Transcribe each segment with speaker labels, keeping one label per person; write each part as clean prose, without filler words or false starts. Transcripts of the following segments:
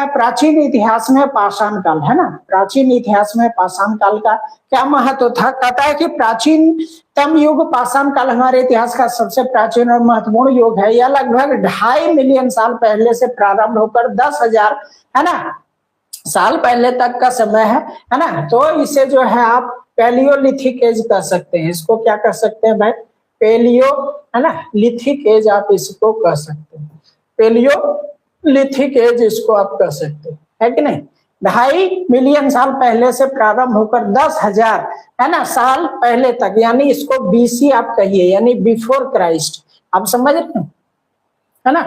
Speaker 1: है प्राचीन इतिहास में पाषाण काल, है ना, प्राचीन इतिहास में पाषाण काल का क्या महत्व था। कहता है कि प्राचीनतम युग पाषाण काल हमारे इतिहास का सबसे प्राचीन और महत्वपूर्ण युग है। यह लगभग 2.5 मिलियन साल पहले से प्रारंभ होकर 10,000 है ना साल पहले तक का समय है ना। तो इसे जो है आप पैलियोलिथिक एज कह सकते हैं। इसको क्या कह सकते हैं भाई, पेलियो है ना लिथिक एज आप इसको कह सकते हैं, पेलियोलिथिक एज इसको आप कह सकते हैं, है कि नहीं। 2.5 मिलियन साल पहले से प्रारंभ होकर 10,000 है ना साल पहले तक, यानी इसको बीसी आप कहिए, यानी बिफोर क्राइस्ट, आप समझ रहे हैं, है ना।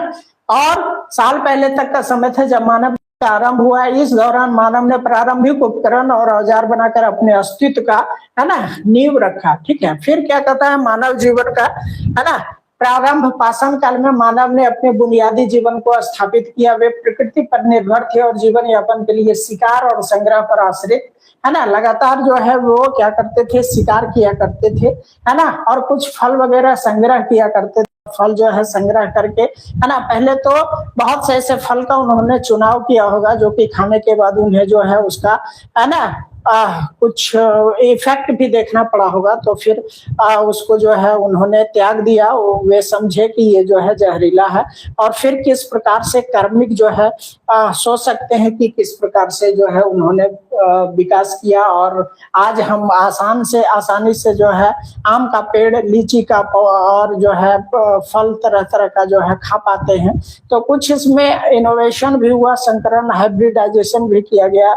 Speaker 1: और साल पहले तक का समय था जब मानव आरंभ हुआ। इस दौरान मानव ने प्रारंभिक उपकरण और औजार बनाकर अपने अस्तित्व का है ना नींव रखा। ठीक है, फिर क्या कहता है मानव जीवन का है ना प्रारंभ पाषाण काल में मानव ने अपने बुनियादी जीवन को स्थापित किया। वे प्रकृति पर निर्भर थे और जीवन यापन के लिए शिकार और संग्रह पर आश्रित है ना लगातार जो है वो क्या करते थे, शिकार किया करते थे है ना, और कुछ फल वगैरह संग्रह किया करते थे। फल जो है संग्रह करके है ना, पहले तो बहुत से ऐसे फल का उन्होंने चुनाव किया होगा जो कि खाने के बाद उन्हें जो है उसका है ना कुछ इफेक्ट भी देखना पड़ा होगा, तो फिर उसको जो है उन्होंने त्याग दिया। वे समझे कि ये जो है जहरीला है, और फिर किस प्रकार से कर्मिक जो है सोच सकते हैं कि किस प्रकार से जो है उन्होंने विकास किया, और आज हम आसानी से जो है आम का पेड़, लीची का और जो है फल तरह तरह का जो है खा पाते हैं। तो कुछ इसमें इनोवेशन भी हुआ, संकरण हाइब्रिडाइजेशन भी किया गया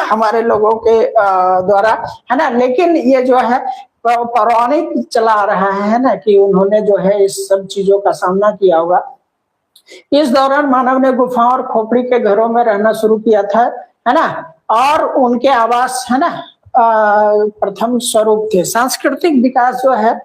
Speaker 1: हमारे लोगों के द्वारा है ना। लेकिन ये जो है पौराणिक चला आ रहा है ना कि उन्होंने जो है इस सब चीजों का सामना किया होगा। इस दौरान मानव ने गुफाओं और खोपड़ी के घरों में रहना शुरू किया था है ना, और उनके आवास है ना प्रथम स्वरूप थे। सांस्कृतिक विकास जो है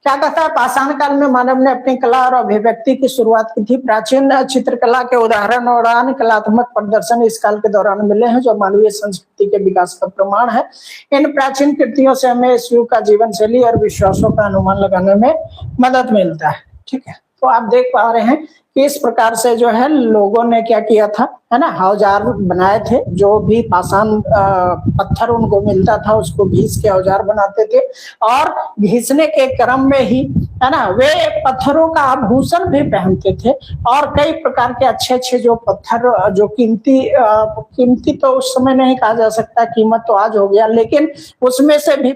Speaker 1: क्या कहता है, पाषाण काल में मानव ने अपनी कला और अभिव्यक्ति की शुरुआत की थी। प्राचीन चित्रकला के उदाहरण और अन्य कलात्मक प्रदर्शन इस काल के दौरान मिले हैं जो मानवीय संस्कृति के विकास का प्रमाण है। इन प्राचीन कृतियों से हमें इस युग का जीवन शैली और विश्वासों का अनुमान लगाने में मदद मिलता है। ठीक है, तो आप देख पा रहे हैं कि इस प्रकार से जो है लोगों ने क्या किया था है ना, औजार बनाए थे। जो भी पाषाण पत्थर उनको मिलता था उसको घिस के औजार बनाते थे, और घिसने के क्रम में ही है ना वे पत्थरों का आभूषण भी पहनते थे। और कई प्रकार के अच्छे अच्छे जो पत्थर जो कीमती तो उस समय नहीं कहा जा सकता, कीमत तो आज हो गया, लेकिन उसमें से भी